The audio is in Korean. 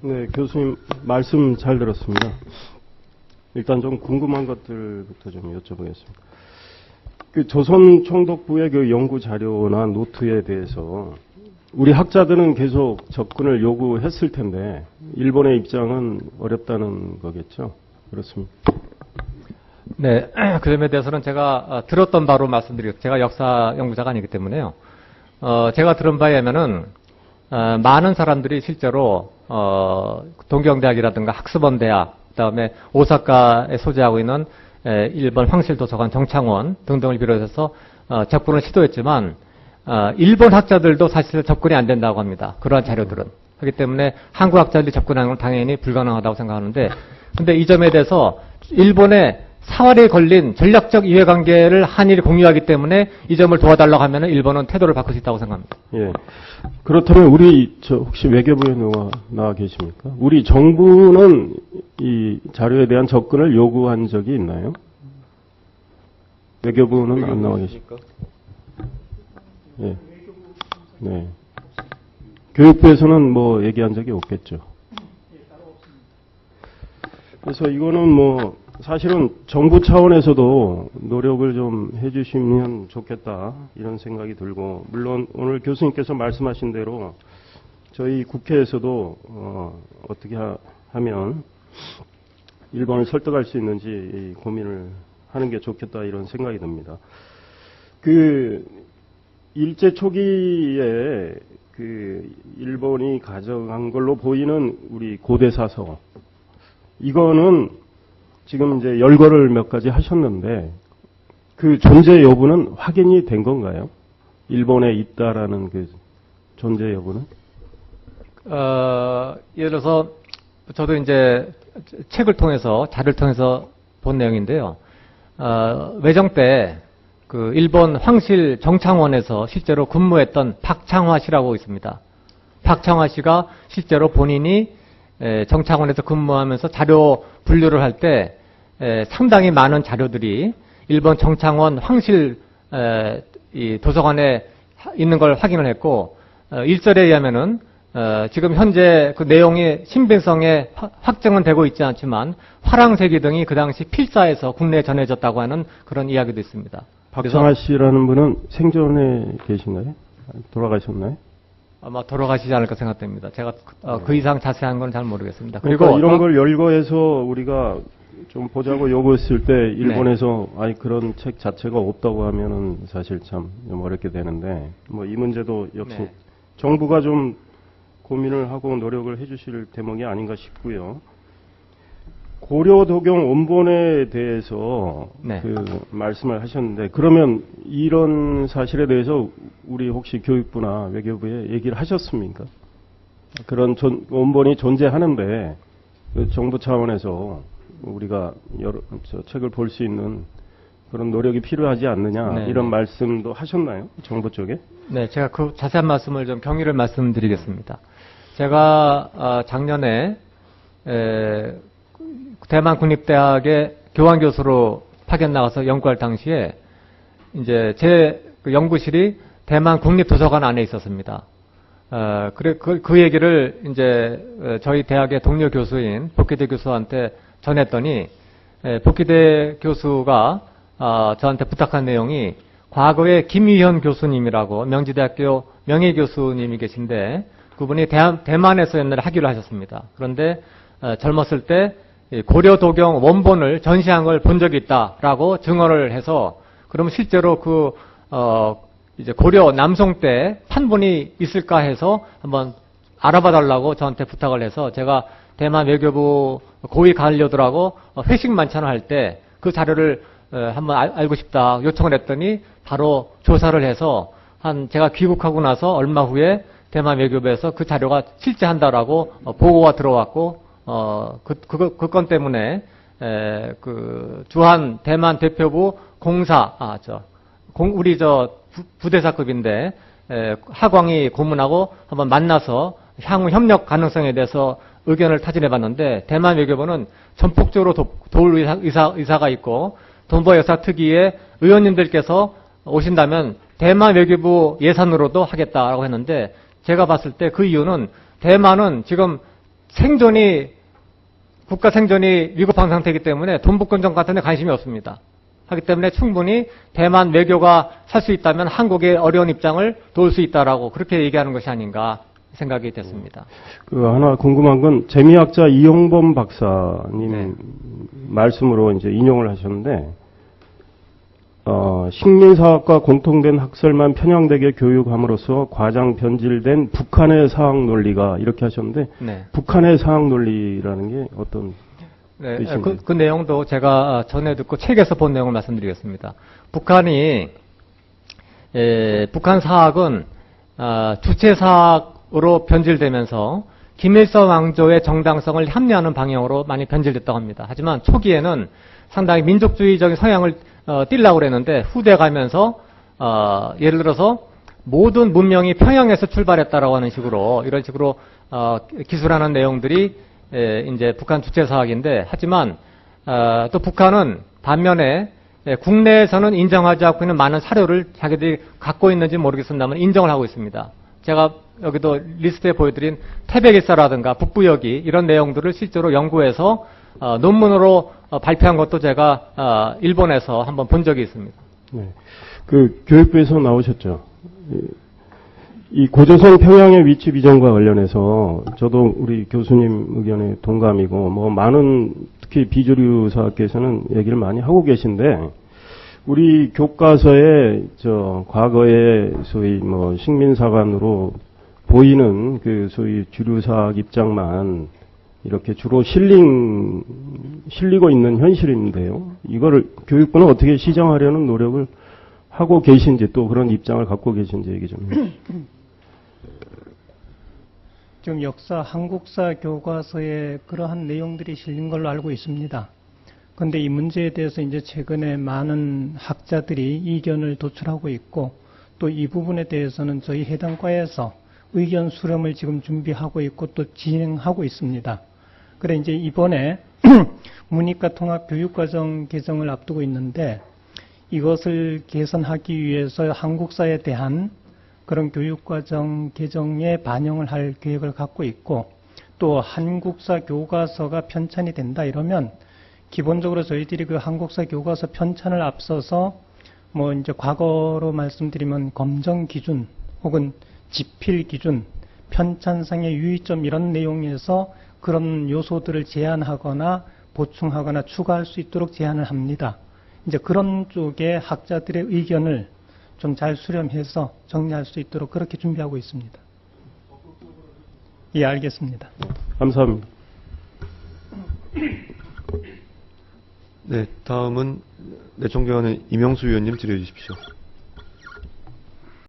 네, 교수님 말씀 잘 들었습니다. 일단 좀 궁금한 것들부터 좀 여쭤보겠습니다. 그 조선총독부의 그 연구 자료나 노트에 대해서 우리 학자들은 계속 접근을 요구했을 텐데 일본의 입장은 어렵다는 거겠죠? 그렇습니다. 네, 그 점에 대해서는 제가 들었던 바로 말씀드리겠습니다. 제가 역사 연구자가 아니기 때문에요. 제가 들은 바에 의하면은 많은 사람들이 실제로 동경대학이라든가 학습원대학, 그다음에 오사카에 소재하고 있는 일본 황실도서관 정창원 등등을 비롯해서 접근을 시도했지만 일본 학자들도 사실 접근이 안 된다고 합니다. 그러한 자료들은. 그렇기 때문에 한국 학자들이 접근하는 건 당연히 불가능하다고 생각하는데, 근데 이 점에 대해서 일본의 사활에 걸린 전략적 이해관계를 한일이 공유하기 때문에 이 점을 도와달라고 하면 일본은 태도를 바꿀 수 있다고 생각합니다. 예. 그렇다면 우리 혹시 외교부에 나와 계십니까? 우리 정부는 이 자료에 대한 접근을 요구한 적이 있나요? 외교부는 안 나와 계십니까? 예. 네. 교육부에서는 뭐 얘기한 적이 없겠죠. 그래서 이거는 뭐 사실은 정부 차원에서도 노력을 좀 해주시면 좋겠다 이런 생각이 들고, 물론 오늘 교수님께서 말씀하신 대로 저희 국회에서도 어떻게 하면 일본을 설득할 수 있는지 고민을 하는 게 좋겠다 이런 생각이 듭니다. 그 일제 초기에 그 일본이 가져간 걸로 보이는 우리 고대 사서, 이거는 지금 이제 열거를 몇 가지 하셨는데 그 존재 여부는 확인이 된 건가요? 일본에 있다라는 그 존재 여부는? 예를 들어서 저도 이제 책을 통해서 자료를 통해서 본 내용인데요. 외정 때 그 일본 황실 정창원에서 실제로 근무했던 박창화 씨라고 있습니다. 박창화 씨가 실제로 본인이 정창원에서 근무하면서 자료 분류를 할 때 상당히 많은 자료들이 일본 정창원 황실 이 도서관에 있는 걸 확인을 했고, 일설에 의하면은 지금 현재 그 내용이 신빙성에 확정은 되고 있지 않지만 화랑세기 등이 그 당시 필사해서 국내에 전해졌다고 하는 그런 이야기도 있습니다. 박창하 씨라는 분은 생존에 계신가요? 돌아가셨나요? 아마 돌아가시지 않을까 생각됩니다. 제가 그 이상 자세한 건 잘 모르겠습니다. 그러니까 그리고 이런 걸 열거해서 우리가 좀 보자고 요구했을 때 일본에서 네. 아니 그런 책 자체가 없다고 하면은 사실 참 어렵게 되는데, 뭐 이 문제도 역시 네. 정부가 좀 고민을 하고 노력을 해주실 대목이 아닌가 싶고요. 고려도경 원본에 대해서 네. 그 말씀을 하셨는데, 그러면 이런 사실에 대해서 우리 혹시 교육부나 외교부에 얘기를 하셨습니까? 그런 원본이 존재하는데 그 정부 차원에서 우리가 책을 볼 수 있는 그런 노력이 필요하지 않느냐 네. 이런 말씀도 하셨나요? 정부 쪽에? 네, 제가 그 자세한 말씀을 좀 경위를 말씀드리겠습니다. 제가 작년에 대만 국립대학의 교환 교수로 파견 나가서 연구할 당시에 이제 제 그 연구실이 대만 국립도서관 안에 있었습니다. 그 얘기를 이제 저희 대학의 동료 교수인 복희대 교수한테 전했더니 복희대 교수가 저한테 부탁한 내용이, 과거에 김희현 교수님이라고 명지대학교 명예교수님이 계신데 그분이 대만에서 옛날에 학위를 하셨습니다. 그런데 젊었을 때 고려도경 원본을 전시한 걸 본 적이 있다라고 증언을 해서, 그러면 실제로 이제 고려 남송 때 판본이 있을까 해서 한번 알아봐 달라고 저한테 부탁을 해서, 제가 대만 외교부 고위 관료들하고 회식 만찬을 할 때 그 자료를 한번 알고 싶다 요청을 했더니 바로 조사를 해서 제가 귀국하고 나서 얼마 후에 대만 외교부에서 그 자료가 실제한다라고 보고가 들어왔고, 그 건 때문에 그 주한 대만 대표부 공사 우리 부대사급인데 하광이 고문하고 한번 만나서 향후 협력 가능성에 대해서 의견을 타진해 봤는데, 대만 외교부는 전폭적으로 도울 의사가 있고 동북아 여사 특위의 의원님들께서 오신다면 대만 외교부 예산으로도 하겠다라고 했는데, 제가 봤을 때 그 이유는 대만은 지금 국가 생존이 위급한 상태이기 때문에 동북권정 같은 데 관심이 없습니다. 하기 때문에 충분히 대만 외교가 살 수 있다면 한국의 어려운 입장을 도울 수 있다라고 그렇게 얘기하는 것이 아닌가 생각이 됐습니다. 하나 궁금한 건 재미학자 이용범 박사님 네. 말씀으로 이제 인용을 하셨는데, 식민사학과 공통된 학설만 편향되게 교육함으로써 과장 변질된 북한의 사학 논리가 이렇게 하셨는데, 네. 북한의 사학 논리라는 게 어떤 네, 뜻인가요? 그 내용도 제가 전에 듣고 책에서 본 내용을 말씀드리겠습니다. 북한 사학은 주체 사학으로 변질되면서 김일성 왕조의 정당성을 합리하는 방향으로 많이 변질됐다고 합니다. 하지만 초기에는 상당히 민족주의적인 성향을 띠려고 그랬는데 후대 가면서 예를 들어서 모든 문명이 평양에서 출발했다라고 하는 식으로 이런 식으로 기술하는 내용들이 이제 북한 주체 사학인데, 하지만 또 북한은 반면에 국내에서는 인정하지 않고 있는 많은 사료를 자기들이 갖고 있는지 모르겠습니다만 인정을 하고 있습니다. 제가 여기도 리스트에 보여드린 태백일사라든가 북부여기 이런 내용들을 실제로 연구해서 논문으로 발표한 것도 제가 일본에서 한번 본 적이 있습니다. 네. 그 교육부에서 나오셨죠. 이 고조선 평양의 위치 비전과 관련해서 저도 우리 교수님 의견에 동감이고, 뭐 많은 특히 비주류 사학계에서는 얘기를 많이 하고 계신데, 우리 교과서에 과거에 소위 뭐 식민사관으로 보이는 그 소위 주류사학 입장만 이렇게 주로 실리고 있는 현실인데요. 이거를 교육부는 어떻게 시정하려는 노력을 하고 계신지, 또 그런 입장을 갖고 계신지 얘기 좀 해주시죠. 지금 한국사 교과서에 그러한 내용들이 실린 걸로 알고 있습니다. 그런데 이 문제에 대해서 이제 최근에 많은 학자들이 이견을 도출하고 있고, 또 이 부분에 대해서는 저희 해당 과에서 의견 수렴을 지금 준비하고 있고 또 진행하고 있습니다. 그래 이제 이번에 문이과 통합 교육과정 개정을 앞두고 있는데, 이것을 개선하기 위해서 한국사에 대한 그런 교육과정 개정에 반영을 할 계획을 갖고 있고, 또 한국사 교과서가 편찬이 된다 이러면 기본적으로 저희들이 그 한국사 교과서 편찬을 앞서서 뭐 이제 과거로 말씀드리면 검정 기준 혹은 집필 기준, 편찬상의 유의점 이런 내용에서 그런 요소들을 제한하거나 보충하거나 추가할 수 있도록 제안을 합니다. 이제 그런 쪽에 학자들의 의견을 좀 잘 수렴해서 정리할 수 있도록 그렇게 준비하고 있습니다. 예, 알겠습니다. 감사합니다. 네, 다음은 존경하는 이명수 의원님 질의해 주십시오.